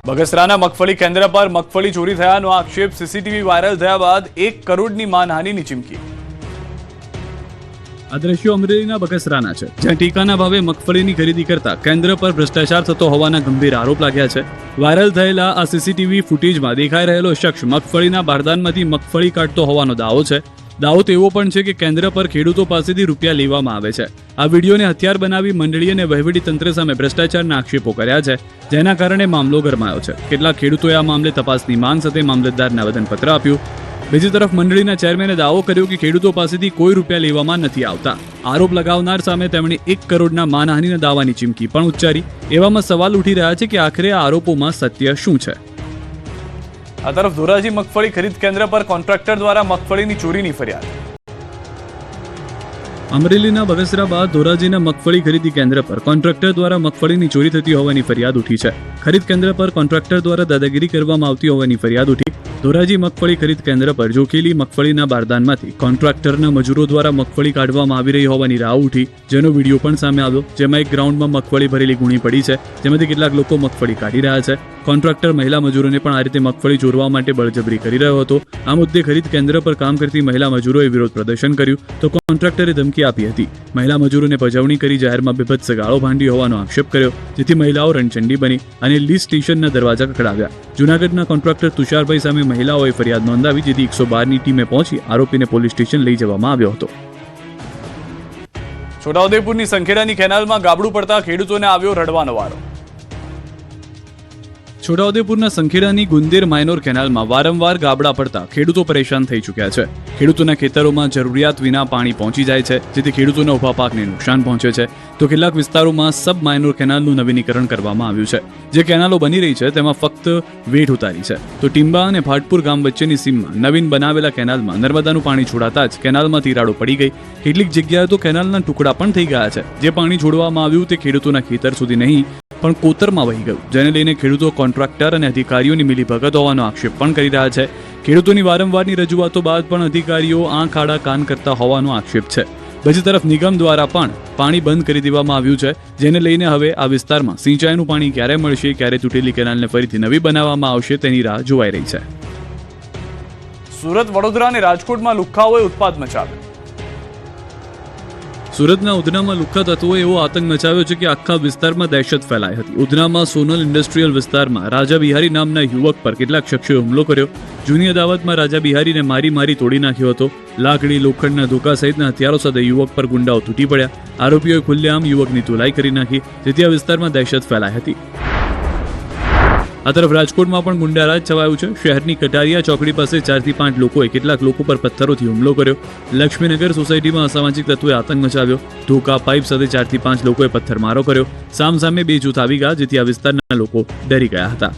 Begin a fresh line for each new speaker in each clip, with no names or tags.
બગસરાના મગફળી કેન્દ્ર પર મગફળી ચોરી થયાનો આક્ષેપ, સીસીટીવી વાયરલ થયા બાદ 1 કરોડની માનહાનિની ચીમકી।
આ દ્રશ્યો અમરેલીના બગસરાના છે, જ્યાં ટીકાના ભાવે મગફળીની ખરીદી કરતા કેન્દ્ર પર ભ્રષ્ટાચાર થતો હોવાના ગંભીર આરોપ લાગ્યા છે। વાયરલ થયેલા આ સીસીટીવી ફૂટેજમાં દેખાઈ રહેલો શખ્સ મગફળીના બારદાનમાંથી મગફળી કાઢતો હોવાનો દાવો છે। દાવો તેવો પણ છે કે કેન્દ્ર પર ખેડૂતો પાસેથી રૂપિયા લેવામાં આવે છે। આ વિડીયોને હથિયાર બનાવી મંડળી અને વહીવટીતંત્ર સામે ભ્રષ્ટાચારના આક્ષેપો કર્યા છે, જેના કારણે મામલો ગરમાયો છે। કેટલાક ખેડૂતોએ આ મામલે તપાસની માંગ સાથે મામલતદારને આવેદનપત્ર આપ્યું। બીજી તરફ મંડળીના ચેરમેને દાવો કર્યો કે ખેડૂતો પાસેથી કોઈ રૂપિયા લેવામાં નથી આવતા। આરોપ લગાવનાર સામે તેમણે 1 કરોડના માનહાનિના દાવાની ચીમકી પણ ઉચ્ચારી। એવામાં સવાલ ઉઠી રહ્યા છે કે આખરે આ આરોપોમાં સત્ય શું છે।
આ તરફ ધોરાજી મગફળી ખરીદ કેન્દ્ર પર કોન્ટ્રાક્ટર દ્વારા મગફળીની ચોરીની ફરિયાદ।
અમરેલીના બગસરા બાદ ધોરાજીના મગફળી ખરીદી કેન્દ્ર પર કોન્ટ્રાક્ટર દ્વારા મગફળીની ચોરી થતી હોવાની ફરિયાદ ઉઠી છે। ખરીદ કેન્દ્ર પર કોન્ટ્રાક્ટર દ્વારા દાદાગીરી કરવામાં આવતી હોવાની ફરિયાદ ઉઠી। ધોરાજી મગફળી ખરીદ કેન્દ્ર પર જોખેલી મગફળીના બારદાનમાંથી કોન્ટ્રાક્ટરના મજૂરો દ્વારા મગફળી કાઢવામાં આવી રહી હોવાની રાવ ઉઠી, જેનો વિડીયો પણ સામે આવ્યો, જેમાં એક ગ્રાઉન્ડમાં મગફળી ભરેલી ગુણી પડી છે, જેમાંથી કેટલાક લોકો મગફળી કાઢી રહ્યા છે। કોન્ટ્રાક્ટર મહિલા મજૂરોને પણ આ રીતે મગફળી ચોરવા માટે બળજબરી કરી રહ્યો હતો। આ મુદ્દે ખરીદ કેન્દ્ર પર કામ કરતી મહિલા મજૂરોએ વિરોધ પ્રદર્શન કર્યું, તો કોન્ટ્રાક્ટરે ધમકી આપી હતી। મહિલા મજૂરોને પજવણી કરી જાહેરમાં બેભત્સ ગાળો ભાંડી હોવાનો આક્ષેપ કર્યો, જેથી મહિલાઓ રણચંડી બની અને લીઝ સ્ટેશનના દરવાજા ખખડાવ્યા। જૂનાગઢના કોન્ટ્રાક્ટર તુષારભાઈ સામે મહિલાઓએ ફરિયાદ નોંધાવી, જેથી 112ની ટીમે પહોંચી આરોપીને પોલીસ સ્ટેશન લઈ જવામાં આવ્યો હતો।
છોટાઉદેપુરની સંખેડાની કેનાલમાં ગાબડું પડતા ખેડૂતોને આવ્યો રડવાનો વારો।
છોટાઉદેપુરના સંખેડાની ગુંદેર માઇનોર કેનાલમાં વારંવાર ગાબડા પડતા ખેડૂતો પરેશાન થઈ ચૂક્યા છે। ખેડૂતોના ખેતરોમાં જરૂરિયાત વિના પાણી પહોંચી જાય છે, જેથી ખેડૂતોના ઉભા પાકને નુકસાન પહોંચે છે। તો કેટલાક વિસ્તારોમાં સબ માઇનોર કેનાલનું નવીનીકરણ કરવામાં આવ્યું છે। જે કેનાલો બની રહી છે તેમાં ફક્ત વેઠ ઉતારી છે, તો ટીંબા અને ભાટપુર ગામ વચ્ચેની સીમમાં નવીન બનાવેલા કેનાલમાં નર્મદાનું પાણી છોડાતા જ કેનાલમાં તિરાડો પડી ગઈ। કેટલીક જગ્યાએ તો કેનાલના ટુકડા પણ થઈ ગયા છે। જે પાણી છોડવામાં આવ્યું તે ખેડૂતોના ખેતર સુધી નહીં પણ કોતરમાં વહી ગયું, જેને લઈને ખેડૂતો કોન્ટ્રાક્ટર અને અધિકારીઓની મિલીભગત હોવાનો આક્ષેપ પણ કરી રહ્યા છે। ખેડૂતોની વારંવારની રજૂઆતો બાદ પણ અધિકારીઓ આંખ આડા કાન કરતા હોવાનો આક્ષેપ છે। બીજી તરફ નિગમ દ્વારા પણ પાણી બંધ કરી દેવામાં આવ્યું છે, જેને લઈને હવે આ વિસ્તારમાં સિંચાઈનું પાણી ક્યારે મળશે, ક્યારે તૂટેલી કેનાલને ફરીથી નવી બનાવવામાં આવશે તેની રાહ જોવાઈ રહી છે।
સુરત, વડોદરા અને રાજકોટમાં લુખ્ખાઓએ ઉત્પાત મચાવ્યો।
સુરતના ઉધનામાં લુખ્ખા તત્વોએ એવો આતંક મચાવ્યો છે કે આખા વિસ્તારમાં દહેશત ફેલાઈ હતી। ઉધનામાં સોનલ ઇન્ડસ્ટ્રીયલ વિસ્તારમાં રાજા બિહારી નામના યુવક પર કેટલાક શખ્સોએ હુમલો કર્યો। જૂની અદાવતમાં રાજા બિહારીને મારી તોડી નાખ્યો હતો। લાકડી, લોખંડના ધોકા સહિતના હથિયારો સાથે યુવક પર ગુંડાઓ તૂટી પડ્યા। આરોપીઓએ ખુલ્લેઆમ યુવકની તુલાઈ કરી નાખી, જેથી આ વિસ્તારમાં દહેશત ફેલાઈ હતી। આ તરફ રાજકોટમાં પણ ગુંડારાજ છવાયું છે। શહેરની કટારિયા ચોકડી પાસે 4 થી 5 લોકોએ કેટલાક લોકો પર પથ્થરોથી હુમલો કર્યો। લક્ષ્મીનગર સોસાયટીમાં અસામાજિક તત્વોએ આતંક મચાવ્યો। ધોકા, પાઇપ સાથે 4 થી 5 લોકોએ પથ્થરમારો કર્યો। સામસામે 2 જૂથ આવી ગયા, જેથી આ વિસ્તારના લોકો ડરી ગયા હતા।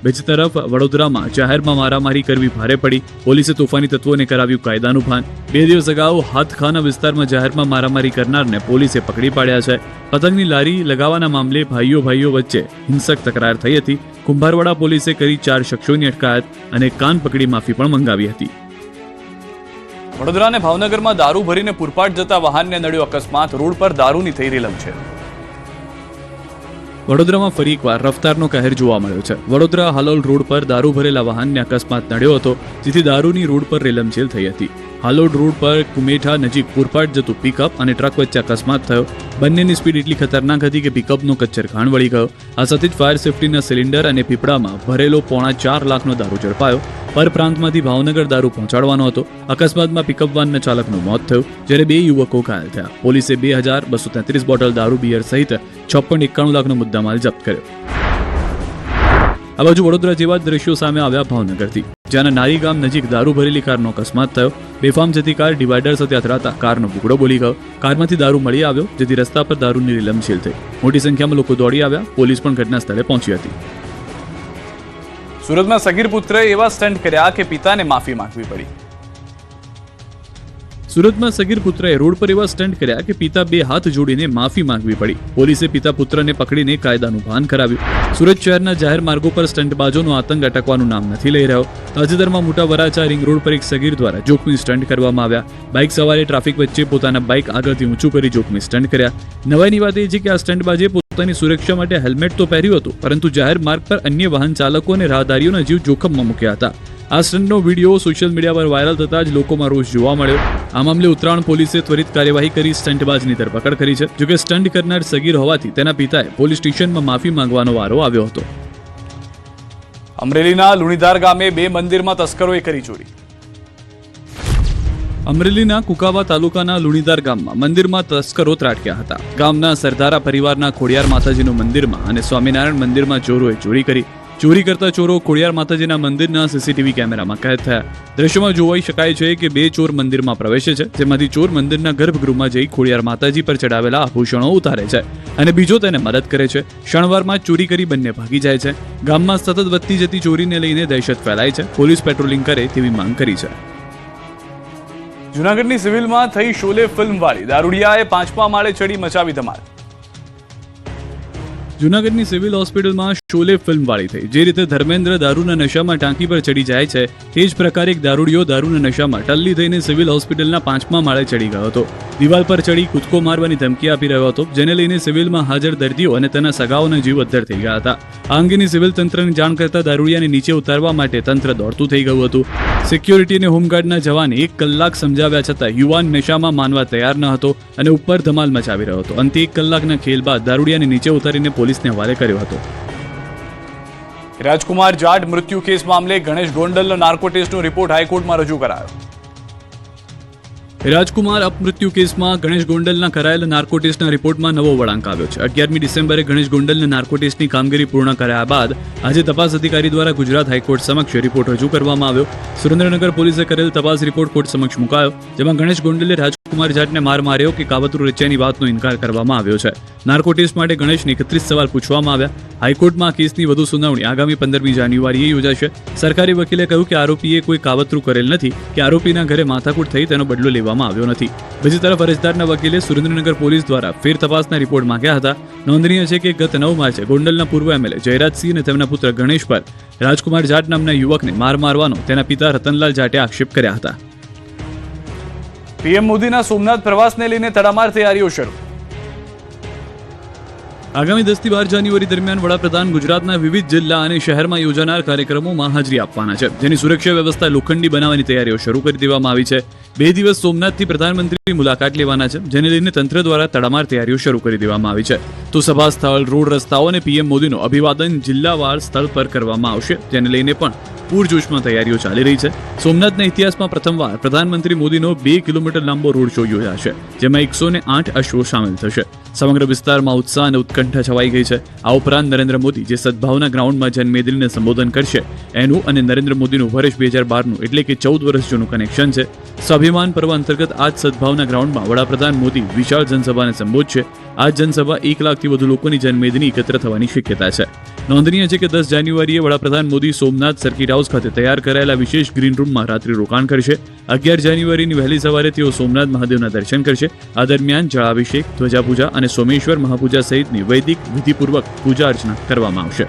બીજી તરફ વડોદરામાં જાહેરમાં મારામારી કરવી ભારે પડી। પોલીસે તોફાની તત્વોને કરાવ્યું કાયદાનું ભાન। 2 દિવસ અગાઉ હાથખાના વિસ્તારમાં જાહેરમાં મારામારી કરનારને પોલીસે પકડી પાડ્યા છે। પતંગની લારી લગાવવાના મામલે ભાઈઓ વચ્ચે હિંસક તકરાર થઈ હતી। કુંભારવાડા પોલીસે કરી 4 શખ્સોની અટકાયત અને કાન પકડી માફી પણ મંગાવી હતી।
વડોદરા અને ભાવનગરમાં દારૂ ભરીને પૂરપાટ જતા વાહનને નડ્યો અકસ્માત। રોડ પર દારૂની થઈ રેલમ છે।
વડોદરામાં ફરી એકવાર રફતારનો કહેર જોવા મળ્યો છે। વડોદરા હાલોલ રોડ પર દારૂ ભરેલા વાહનને અકસ્માત નડ્યો હતો, જેથી દારૂની રોડ પર રેલમછેલ થઈ હતી। હાલોડ રોડ પર કુમેઠા નજીક પૂરપાટ જતું પિકઅપ અને ટ્રક વચ્ચે અકસ્માત થયો। બંનેની સ્પીડ એટલી ખતરનાક હતી કે પિકઅપનો કચ્છરખાણ વળી ગયો। આ સાથે જ ફાયર સેફટીના સિલિન્ડર અને પીપળામાં ભરેલો 4.5 લાખનો દારૂ ઝડપાયો। પરપ્રાંતમાંથી ભાવનગર દારૂ પહોંચાડવાનો હતો। અકસ્માતમાં પિકઅપ વાનના ચાલકનું મોત થયું, જ્યારે 2 યુવકો ઘાયલ થયા। પોલીસે 2233 બોટલ દારૂ બિયર સહિત 6.91 લાખનો મુદ્દામાલ જપ્ત કર્યો। આ બાજુ વડોદરા જેવા દ્રશ્યો સામે આવ્યા ભાવનગરથી, જ્યાંના નારી ગામ નજીક દારૂ ભરેલી કારનો અકસ્માત થયો। બેફામ જતી કાર ડિવાઈડર સાથે અથડાતા કારનો ભૂગડો બોલી ગયો। કારમાંથી દારૂ મળી આવ્યો, જેથી રસ્તા પર દારૂની રેલમછેલ થઈ। મોટી સંખ્યામાં લોકો દોડી આવ્યા। પોલીસ પણ ઘટના સ્થળે પહોંચી હતી। સુરતમાં સગીર પુત્રએ એવા સ્ટન્ટ કર્યા કે પિતાને માફી માંગવી પડી। સુરતમાં સગીર પુત્રએ રોડ પર એવા સ્ટન્ટ કર્યા કે પિતા 2 હાથ જોડીને માફી માંગવી પડી। પોલીસે પિતા પુત્રને પકડીને કાયદાનું ભાન કરાવ્યું। સુરત શહેરના જાહેર માર્ગો પર સ્ટન્ટબાજોનો આતંક અટકવાનું નામ નથી લઈ રહ્યો। તાજેતરમાં મોટા વરાછા રિંગ રોડ પર એક સગીર દ્વારા જોખમી સ્ટન્ટ કરવામાં આવ્યા। બાઇક સવારે ટ્રાફિક વચ્ચે પોતાના બાઇક આગળથી ઊંચું કરી જોખમી સ્ટન્ટ કર્યા। નવાઈની વાત એ છે કે આ સ્ટન્ટબાજે પોતાની સુરક્ષા માટે હેલ્મેટ તો પહેર્યું હતું, પરંતુ જાહેર માર્ગ પર અન્ય વાહન ચાલકો અને રાહદારીઓના જીવ જોખમમાં મૂક્યા હતા. આ સ્ટન્ટનો વિડીયો સોશિયલ મીડિયા પર વાયરલ થતા જ લોકોમાં રોષ જોવા મળ્યો. આ મામલે ઉત્તરાયણ પોલીસે ત્વરિત કાર્યવાહી કરી સ્ટન્ટબાજની ધરપકડ કરી છે. જોકે સ્ટન્ટ કરનાર સગીર હોવાથી તેના પિતાએ પોલીસ સ્ટેશનમાં માફી માંગવાનો વારો આવ્યો હતો.
અમરેલીના લુણીધાર ગામે 2 મંદિરમાં તસ્કરોએ કરી ચોરી.
અમરેલીના કુકાવા તાલુકાના લુણીધાર ગામમાં મંદિરમાં તસ્કરો ત્રાટક્યા હતા. ગામના સરદારા પરિવારના ખોડિયાર માતાજીનું મંદિરમાં અને સ્વામિનારાયણ મંદિરમાં ચોરોએ ચોરી કરી. ચોરી કરતા ચોરો ખોડિયાર માતાજીના મંદિરના સીસીટીવી કેમેરામાં કેદ થયા. દ્રશ્યમાં જોઈ શકાય છે કે 2 ચોર મંદિરમાં પ્રવેશે છે, જેમાંથી ચોર મંદિરના ગર્ભગૃહમાં જઈ ખોડિયાર માતાજી પર ચડાવેલા આભૂષણો ઉતારે છે અને બીજો તેને મદદ કરે છે. ક્ષણવારમાં ચોરી કરી બંને ભાગી જાય છે. ગામમાં સતત વધતી જતી ચોરીને લઈને દહેશત ફેલાય છે. પોલીસ પેટ્રોલિંગ કરે તેવી માંગ કરી છે.
જૂનાગઢની સિવિલમાં થઈ શોલે ફિલ્મવાળી દારૂડિયાએ 5મા માળે ચડી મચાવી ધમાલ.
જૂનાગઢની સિવિલ હોસ્પિટલમાં શોલે ફિલ્મવાળી થઈ. જે રીતે ધર્મેન્દ્ર દારૂના નશામાં ટાંકી પર ચડી જાય છે, તે જ પ્રકારે એક દારૂડિયો દારૂના નશામાં ટલ્લી થઈને સિવિલ હોસ્પિટલના 5મા માળે ચડી ગયો હતો. દિવાલ પર ચડી કૂદકો મારવાની ધમકી આપી રહ્યો હતો, જેને લઈને સિવિલમાં હાજર દર્દીઓ અને તેના સગાઓના જીવ અદ્ધર થઈ ગયા હતા. આ અંગેની સિવિલ તંત્રને જાણ કરતા દારૂડિયાને નીચે ઉતારવા માટે તંત્ર દોડતું થઈ ગયું હતું. સિક્યોરિટી અને હોમગાર્ડના જવાને 1 કલાક સમજાવ્યા છતાં યુવાન નશામાં માનવા તૈયાર ન હતો અને ઉપર ધમાલ મચાવી રહ્યો હતો. અંતે 1 કલાકના ખેલ બાદ દારૂડિયાને નીચે ઉતારીને પોલીસને હવાલે કર્યો હતો.
રાજકુમાર જાટ મૃત્યુ કેસ મામલે ગણેશ ગોંડલનો નાર્કો ટેસ્ટનો રિપોર્ટ હાઈકોર્ટમાં રજૂ કરાયો.
રાજકુમાર અપમૃત્યુ કેસમાં ગણેશ ગોંડલના કરાયેલા નાર્કો ટેસ્ટના રિપોર્ટમાં નવો વળાંક આવ્યો છે. 11મી ડિસેમ્બરે ગણેશ ગોંડલના નાર્કો ટેસ્ટની કામગીરી પૂર્ણ કર્યા બાદ આજે તપાસ અધિકારી દ્વારા ગુજરાત હાઈકોર્ટ સમક્ષ રિપોર્ટ રજૂ કરવામાં આવ્યો. સુરેન્દ્રનગર પોલીસે કરેલ તપાસ રિપોર્ટ કોર્ટ સમક્ષ મુકાયો, જેમાં ગણેશ ગોંડલે રાજકુમાર જાટને માર માર્યો કે કાવતરું રચ્યાની વાતનો ઇનકાર કરવામાં આવ્યો છે. નાર્કો ટેસ્ટ માટે ગણેશને 31 સવાલ પૂછવામાં આવ્યા. હાઈકોર્ટમાં કેસની વધુ સુનાવણી આગામી 15મી જાન્યુઆરીએ યોજાશે. સરકારી વકીલે કહ્યું કે આરોપીએ કોઈ કાવતરું કરેલ નથી કે આરોપીના ઘરે માથાકૂટ થઈ તેનો બદલો લેવામાં આવ્યો નથી. બીજી તરફ અરજદારના વકીલે સુરેન્દ્રનગર પોલીસ દ્વારા ફેર તપાસના રિપોર્ટ માંગ્યા હતા. નોંધનીય છે કે ગત 9 માર્ચે ગોંડલના પૂર્વ એમએલએ જયરાજસિંહ અને તેમના પુત્ર ગણેશ પર રાજકુમાર જાટ નામના યુવકને માર મારવાનો તેના પિતા રતનલાલ જાટે આક્ષેપ કર્યા હતા.
પીએમ મોદીના સોમનાથ પ્રવાસને લઈને તડામાર તૈયારીઓ શરૂ.
આગામી 10 થી 12 જાન્યુઆરી દરમિયાન વડાપ્રધાન ગુજરાતના વિવિધ જિલ્લા અને શહેરમાં યોજાનાર કાર્યક્રમોમાં હાજરી આપવાના છે, જેની સુરક્ષા વ્યવસ્થા લોખંડી બનાવવાની તૈયારીઓ શરૂ કરી દેવામાં આવી છે. 2 દિવસ સોમનાથથી પ્રધાનમંત્રીની મુલાકાત લેવાના છે, જેને લઈને તંત્ર દ્વારા તડામાર તૈયારીઓ શરૂ કરી દેવામાં આવી છે. તો સભા સ્થળ, રોડ રસ્તાઓ અને પીએમ મોદીનું અભિવાદન જિલ્લાવાર સ્થળ પર કરવામાં આવશે, જેને લઈને પણ પૂરજોશમાં તૈયારીઓ ચાલી રહી છે. સોમનાથના ઇતિહાસમાં પ્રથમવાર પ્રધાનમંત્રી મોદીનો 2 કિલોમીટર લાંબો રોડ શો યોજાશે, જેમાં 108 અશ્વો સામેલ થશે. સમગ્ર વિસ્તારમાં ઉત્સાહ અને ઉત્કંઠા છવાઈ ગઈ છે. આ ઉપરાંત નરેન્દ્ર મોદી જે સદભાવના ગ્રાઉન્ડમાં જનમેદનીને સંબોધન કરશે, એનું અને નરેન્દ્ર મોદીનું વર્ષ 2012નું એટલે કે 14 વર્ષ જૂનું કનેક્શન છે. સ્વાભિમાન પર્વ અંતર્ગત આ જ સદભાવના ગ્રાઉન્ડમાં વડાપ્રધાન મોદી વિશાળ જનસભાને સંબોધશે. આ જનસભા 1 લાખથી વધુ લોકોની જનમેદની એકત્ર થવાની શક્યતા છે. નોંધનીય છે કે 10 જાન્યુઆરીએ વડાપ્રધાન મોદી સોમનાથ સર્કિટ હાઉસ ખાતે તૈયાર કરાયેલા વિશેષ ગ્રીન રૂમમાં રાત્રિ રોકાણ કરશે. 11 જાન્યુઆરીની વહેલી સવારે તેઓ સોમનાથ મહાદેવના દર્શન કરશે. આ દરમિયાન જળાભિષેક, ધ્વજાપૂજા અને સોમેશ્વર મહાપૂજા સહિતની વૈદિક વિધિપૂર્વક પૂજા અર્ચના કરવામાં આવશે.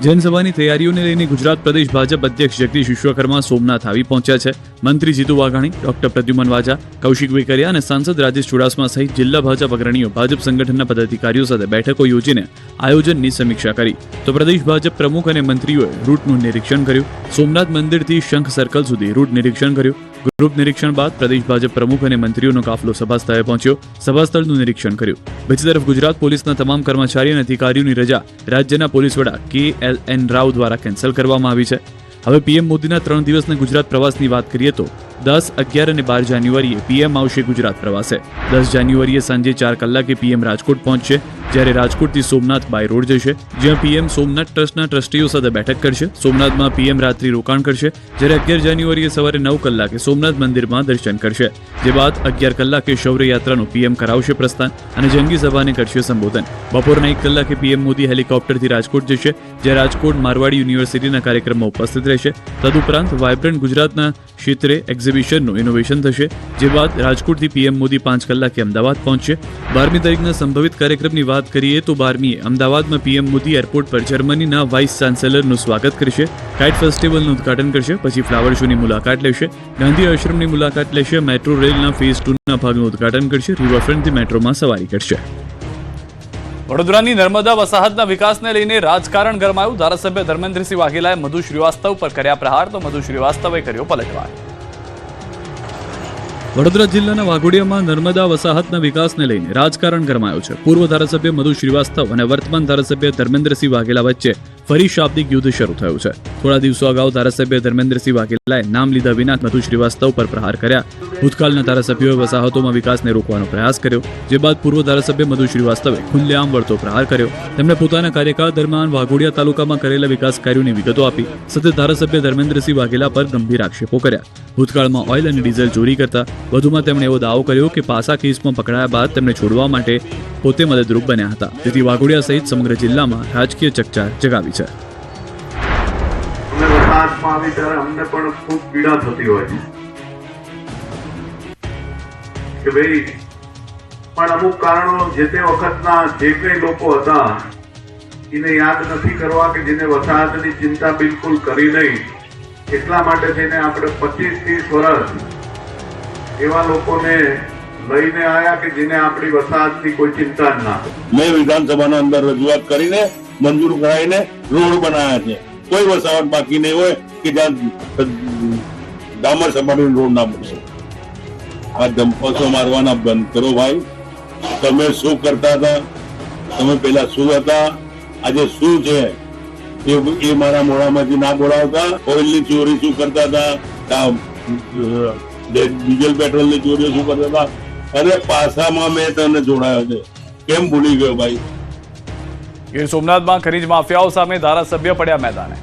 જનસભાની તૈયારીઓને લઈને ગુજરાત પ્રદેશ ભાજપ અધ્યક્ષ જગદીશ વિશ્વકર્મા સોમનાથ આવી પહોંચ્યા છે. મંત્રી જીતુ વાઘાણી, ડોક્ટર પ્રદ્યુમન વાજા, કૌશિક વેકરિયા અને સાંસદ રાજેશ ચુડાસમા સહિત જિલ્લા ભાજપ અગ્રણીઓ ભાજપ સંગઠનના પદાધિકારીઓ સાથે બેઠકો યોજીને આયોજનની સમીક્ષા કરી. તો પ્રદેશ ભાજપ પ્રમુખ અને મંત્રીઓએ રૂટનું નિરીક્ષણ કર્યું. સોમનાથ મંદિરથી શંખ સર્કલ સુધી રૂટ નિરીક્ષણ કર્યું. ગ્રુપ નિરીક્ષણ બાદ પ્રદેશ ભાજપ પ્રમુખ અને મંત્રીઓનો કાફલો સભા સ્થળે પહોંચ્યો. સભા સ્થળનું નિરીક્ષણ કર્યું. બીજી તરફ ગુજરાત પોલીસના તમામ કર્મચારી અને અધિકારીઓની રજા રાજ્યના પોલીસ વડા KLN રાવ દ્વારા કેન્સલ કરવામાં આવી છે. હવે પીએમ મોદીના 3 દિવસના ગુજરાત પ્રવાસની વાત કરીએ તો 10, 11 અને 12 જાન્યુઆરીએ પીએમ આવશે ગુજરાત પ્રવાસે. 10 જાન્યુઆરીએ સાંજે 4 કલાકે પીએમ રાજકોટ પહોંચશે, જ્યારે રાજકોટથી સોમનાથ બાય રોડ જશે, જ્યાં પીએમ સોમનાથ ટ્રસ્ટના ટ્રસ્ટીઓ સાથે બેઠક કરશે. સોમનાથમાં પીએમ રાત્રિ રોકાણ કરશે, જ્યારે 11 જાન્યુઆરીએ સવારે 9 કલાકે સોમનાથ મંદિરમાં દર્શન કરશે. જે બાદ 11 કલાકે શૌર્ય યાત્રાનું પીએમ કરાવશે પ્રસ્થાન અને જંગી સભાને કરશે સંબોધન. બપોરના 1 કલાકે પીએમ મોદી હેલિકોપ્ટરથી રાજકોટ જશે, જ્યાં રાજકોટ મારવાડી યુનિવર્સિટીના કાર્યક્રમમાં ઉપસ્થિત રહેશે. તદુપરાંત વાયબ્રન્ટ ગુજરાતના ક્ષેત્રે એક્ઝિબિશનનું ઇનોવેશન થશે. જે બાદ રાજકોટથી પીએમ મોદી 5 કલાકે અમદાવાદ પહોંચશે. 12મી તારીખના સંભવિત કાર્યક્રમની વાત કરીએ તો 12મીએ અમદાવાદમાં પીએમ મોદી એરપોર્ટ પર જર્મનીના વાઇસ ચાન્સેલરનું સ્વાગત કરશે, કાઇટ ફેસ્ટિવલનું ઉદઘાટન કરશે, પછી ફ્લાવર શોની મુલાકાત લેશે, ગાંધી આશ્રમની મુલાકાત લેશે, મેટ્રો રેલના ફેઝ 2ના ભાગનું ઉદઘાટન કરશે, રિવરફ્રન્ટથી મેટ્રોમાં સવારી કરશે.
વડોદરાની નર્મદા વસાહતના વિકાસને લઈને રાજકારણ ગરમાયું. ધારાસભ્ય ધર્મેન્દ્રસિંહ વાઘેલાએ મધુ શ્રીવાસ્તવ પર કર્યા પ્રહાર, તો મધુ શ્રીવાસ્તવે કર્યો પલટવાર.
વડોદરા જિલ્લાના વાઘોડિયામાં નર્મદા વસાહતના વિકાસને લઈને રાજકારણ ગરમાયું છે. પૂર્વ ધારાસભ્ય મધુ શ્રીવાસ્તવ અને વર્તમાન ધારાસભ્ય ધર્મેન્દ્રસિંહ વાઘેલા વચ્ચે ફરી શાબ્દિક યુદ્ધ શરૂ થયું છે. થોડા દિવસો અગાઉ ધારાસભ્ય ધર્મેન્દ્રસિંહ વાઘેલાએ નામ લીધા વિના મધુ શ્રીવાસ્તવ પર પ્રહાર કર્યા. ભૂતકાળના ધારાસભ્યોએ વસાહતોમાં વિકાસને રોકવાનો પ્રયાસ કર્યો, જે બાદ પૂર્વ ધારાસભ્ય મધુ શ્રીવાસ્તવે ખુલ્લેઆમ વળતો પ્રહાર કર્યો. તેમણે પોતાના કાર્યકાળ દરમિયાન વાઘોડિયા તાલુકામાં કરેલા વિકાસ કાર્યોની વિગતો આપી. સતત ધારાસભ્ય ધર્મેન્દ્રસિંહ વાઘેલા પર ગંભીર આક્ષેપો કર્યા. ભૂતકાળમાં ઓઇલ અને ડીઝલ ચોરી કરતા. વધુમાં તેમણે એવો દાવો કર્યો કે પાસા કેસમાં પકડાયા બાદ તેમને છોડવા માટે પોતે મદદરૂપ બન્યા હતા, જેથી વાઘોડિયા સહિત સમગ્ર જિલ્લામાં રાજકીય ચકચાર જગાવી છે.
અમને પણ ખૂબ પીડા થતી હોય છે કે ભાઈ, પણ અમુક કારણો જે તે વખતના જે કઈ લોકો હતા એને યાદ નથી કરવા કે જેને વસાહતની ચિંતા બિલકુલ કરી નહીં. એટલા માટે થઈને આપણે 25-30 વર્ષ એવા લોકોને લઈને આવ્યા કે જેને આપણી વસાહતની કોઈ ચિંતા જ ના.
મેં વિધાનસભાના અંદર રજૂઆત કરીને મંજૂર કરાવીને રોડ બનાવ્યા છે. કોઈ વસાહત બાકી નહીં હોય કે જ્યાં ડામર સપાટી રોડ ના બનશે. આ ધંપોસો મારવાના બંધ કરો ભાઈ. તમે શું કરતા હતા, તમે પેલા શું હતા, આજે શું છે એ મારા મોઢામાંથી ના બોલાવતા. ઓઇલની ચોરી શું કરતા હતા, ડીઝલ પેટ્રોલની ચોરીઓ શું કરતા હતા. અરે પાસામાં મેં તમને જોડાયો છે, કેમ ભૂલી ગયો ભાઈ.
ગીર સોમનાથમાં ખનીજ માફિયાઓ સામે ધારાસભ્ય પડ્યા મેદાને.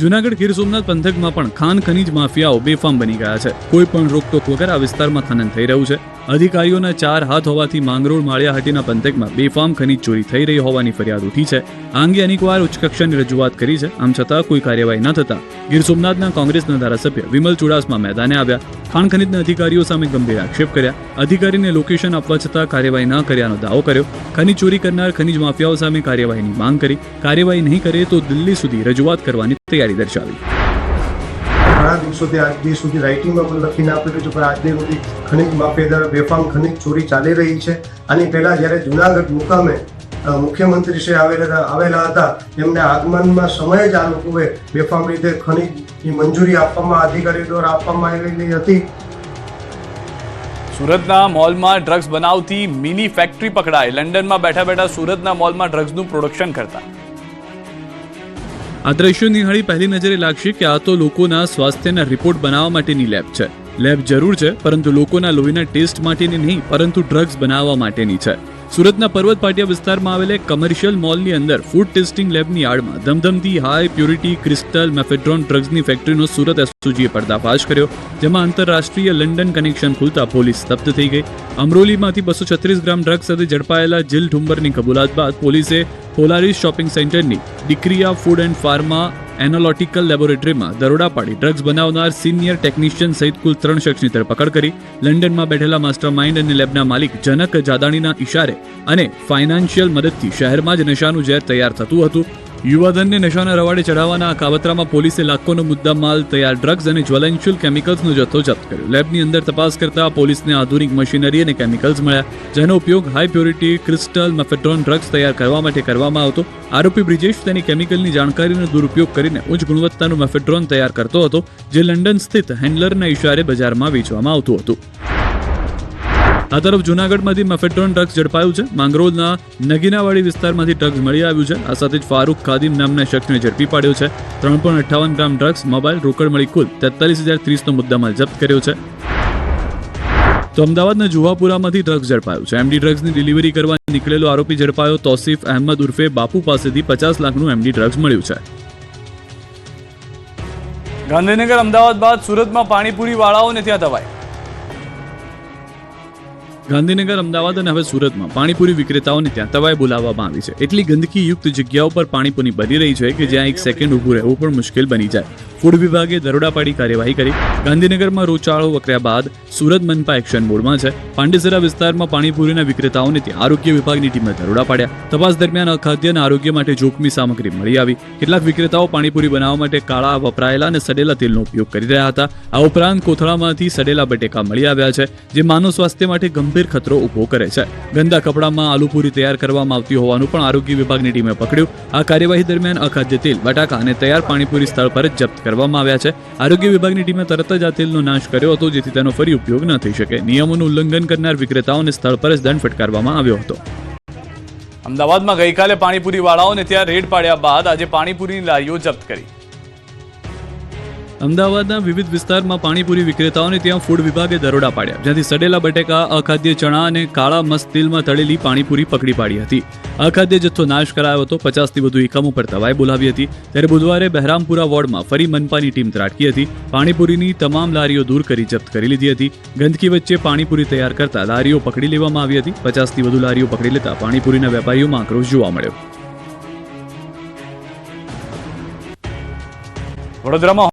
જૂનાગઢ ગીર સોમનાથ પંથકમાં પણ ખાન ખનીજ માફિયાઓ બેફામ બની ગયા છે. કોઈ પણ રોકટોક વગર આ વિસ્તારમાં ખનન થઈ રહ્યું છે. અધિકારીઓના 4 હાથ હોવાથી માંગરોળ માળિયાહાટીના પંથકમાં બેફામ ખનીજ ચોરી થઈ રહી હોવાની ફરિયાદ ઉઠી છે. આ અંગે અનેકવાર ઉચ્ચ કક્ષાની રજૂઆત કરી છે. આમ છતાં કોઈ કાર્યવાહી ન થતા ગીર સોમનાથના કોંગ્રેસના ધારાસભ્ય વિમલ ચુડાસમા મેદાને આવ્યા. ખાણ ખનીજના અધિકારીઓ સામે ગંભીર આક્ષેપ કર્યા. અધિકારીને લોકેશન આપવા છતાં કાર્યવાહી ન કર્યાનો દાવો કર્યો. ખનીજ ચોરી કરનાર ખનીજ માફિયાઓ સામે કાર્યવાહીની માંગ કરી. કાર્યવાહી નહીં કરે તો દિલ્હી સુધી રજૂઆત કરવાની તૈયારી દર્શાવી.
ઘણા દિવસોથી આજ દિવસ સુધી રાઇટિંગમાં પણ લખીને આપેલું છે, પણ આજ દિવસ સુધી ખનીજ માફિયા દ્વારા બેફામ ખનીજ ચોરી ચાલી રહી છે. આની પહેલા જ્યારે જુનાગઢ મુકામે મુખ્યમંત્રી શ્રી આવેલા હતા, એમને આગમનમાં સમયે જ આ લોકોએ બેફામ રીતે ખનીજની મંજૂરી આપવામાં અધિકારીઓ દ્વારા આપવામાં આવેલી હતી.
સુરતના મોલમાં ડ્રગ્સ બનાવતી મિની ફેક્ટરી પકડાઈ. લંડનમાં બેઠા બેઠા સુરતના મોલમાં ડ્રગ્સનું પ્રોડક્શન કરતા.
આ દ્રશ્યો નિહાળી પહેલી નજરે લાગશે કે આ તો લોકોના સ્વાસ્થ્યના રિપોર્ટ બનાવવા માટેની લેબ છે. લેબ જરૂર છે, પરંતુ લોકોના લોહીના ટેસ્ટ માટેની નહીં, પરંતુ ડ્રગ્સ બનાવવા માટેની છે. સુરતના પર્વત પાટિયા વિસ્તારમાં આવેલ કમર્શિયલ મોલની અંદર ફૂડ ટેસ્ટિંગ લેબની આડમાં ધમધમતી હાઈ પ્યોરિટી ક્રિસ્ટલ મેફેડ્રોન ડ્રગ્સની ફેક્ટરીનો સુરત એસઓજીએ પર્દાફાશ કર્યો, જેમાં આંતરરાષ્ટ્રીય લંડન કનેક્શન ખુલતા પોલીસ સ્તબ્ધ થઈ ગઈ. અમરોલીમાંથી 236 ગ્રામ ડ્રગ્સ સાથે ઝડપાયેલા જીલ ઠુંબરની કબૂલાત બાદ પોલીસે પોલારિસ શોપિંગ સેન્ટરની ડિક્રિયા ફૂડ એન્ડ ફાર્મા એનાલોટિકલ લેબોરેટરીમાં દરોડા પાડી ડ્રગ્સ બનાવનાર સિનિયર ટેકનિશિયન સહિત કુલ 3 શખ્સની ધરપકડ કરી. લંડનમાં બેઠેલા માસ્ટર માઇન્ડ અને લેબના માલિક જનક જાદાણીના ઇશારે અને ફાઇનાન્શિયલ મદદથી શહેરમાં જ નશાનું ઝેર તૈયાર થતું હતું. યુવાધનને નશાના રવાડે ચડાવવાના આ કાવતરામાં પોલીસે લાખોનો મુદ્દામાલ, તૈયાર ડ્રગ્સ અને જ્વલનશીલ કેમિકલ્સનો જથ્થો જપ્ત કર્યો. લેબની અંદર તપાસ કરતા પોલીસને આધુનિક મશીનરી અને કેમિકલ્સ મળ્યા, જેનો ઉપયોગ high purity crystal mephedrone drugs તૈયાર કરવા માટે કરવામાં આવતો. આરોપી બ્રિજેશ તેની કેમિકલની જાણકારીનો દુરુપયોગ કરીને ઉચ્ચ ગુણવત્તાનું મેફેડ્રોન તૈયાર કરતો હતો, જે લંડન સ્થિત હેન્ડલરના ઇશારે બજારમાં વેચવામાં આવતું હતું. આ તરફ જૂનાગઢમાંથી મેફેડ્રોન ડ્રગ્સ ઝડપાયું છે. માંગરોળના નગીનાવાડી વિસ્તારમાંથી ડ્રગ્સ મળી આવ્યું છે. આ સાથે જ ફારૂક ખાદિમ નામના શખ્સને ઝડપી પાડ્યો છે. 3.58 ગ્રામ ડ્રગ્સ, મોબાઈલ, રોકડ મળી કુલ 43,030નો મુદ્દામાલ જપ્ત કર્યો છે. તો અમદાવાદના જુહાપુરામાંથી ડ્રગ્સ ઝડપાયું છે. એમડી ડ્રગ્સની ડિલિવરી કરવા નીકળેલો આરોપી ઝડપાયો. તોસીફ અહેમદ ઉર્ફે બાપુ પાસેથી 50 લાખનું એમડી ડ્રગ્સ મળ્યું છે.
ગાંધીનગર અમદાવાદ બાદ સુરતમાં પાણીપુરી વાળાઓને ત્યાં દવાઈ.
ગાંધીનગર, અમદાવાદ અને હવે સુરતમાં પાણીપુરી વિક્રેતાઓને ત્યાં તવાઈ બોલાવવામાં આવી છે. એટલી ગંદકી યુક્ત જગ્યાઓ પર પાણીપુરી બની રહી છે કે જ્યાં એક સેકન્ડ ઊભું રહેવું પણ મુશ્કેલ બની જાય. ફૂડ વિભાગે દરોડા પાડી કાર્યવાહી કરી. ગાંધીનગરમાં રોગચાળો વકર્યા બાદ સુરત મનપા એક્શન મોડમાં છે. પાંડેસરા વિસ્તારમાં પાણીપુરીના વિક્રેતાઓને ત્યાં આરોગ્ય વિભાગની ટીમે દરોડા પાડ્યા. તપાસ દરમિયાન અખાદ્ય અને આરોગ્ય માટે જોખમી સામગ્રી મળી આવી. કેટલાક વિક્રેતાઓ પાણીપુરી બનાવવા માટે કાળા, વપરાયેલા અને સડેલા તેલનો ઉપયોગ કરી રહ્યા હતા. આ ઉપરાંત કોથળામાંથી સડેલા બટેકા મળી આવ્યા છે, જે માનવ સ્વાસ્થ્ય માટે ગંભીર ગંભીર ખતરો ઊભો કરે છે. ગંદા કપડામાં આલુપુરી તૈયાર કરવામાં આવતી હોવાનું પણ આરોગ્ય વિભાગની ટીમે પકડ્યું. આ કાર્યવાહી દરમિયાન અખાદ્ય તેલ, બટાકા અને તૈયાર પાણીપુરી સ્થળ પર જ જપ્ત કરવામાં આવ્યા છે. આરોગ્ય વિભાગની ટીમે તરત જ આ તેલનો નાશ કર્યો હતો, જેથી તેનો ફરી ઉપયોગ ન થઈ શકે. નિયમોનું ઉલ્લંઘન કરનાર વિક્રેતાઓને સ્થળ પર જ દંડ ફટકારવામાં આવ્યો હતો.
અમદાવાદમાં ગઈકાલે પાણીપુરી વાળાઓને ત્યાં રેડ પાડ્યા બાદ આજે પાણીપુરીની લારીઓ જપ્ત કરી.
અમદાવાદના વિવિધ વિસ્તારમાં પાણીપુરી વિક્રેતાઓને ત્યાં ફૂડ વિભાગે દરોડા પાડ્યા, જ્યાંથી સડેલા બટેકા, અખાદ્ય ચણા અને કાળા મસ્ત તેલમાં તળેલી પાણીપુરી પકડી પાડી હતી. અખાદ્ય જથ્થો નાશ કરાયો હતો. 50થી વધુ એકમો પર તવાઈ બોલાવી હતી. ત્યારે બુધવારે બહેરામપુરા વોર્ડમાં ફરી મનપાની ટીમ ત્રાટકી હતી. પાણીપુરીની તમામ લારીઓ દૂર કરી જપ્ત કરી લીધી હતી. ગંદકી વચ્ચે પાણીપુરી તૈયાર કરતા લારીઓ પકડી લેવામાં આવી હતી. 50થી વધુ લારીઓ પકડી લેતા પાણીપુરીના વેપારીઓમાં આક્રોશ જોવા મળ્યો.
વડોદરામાં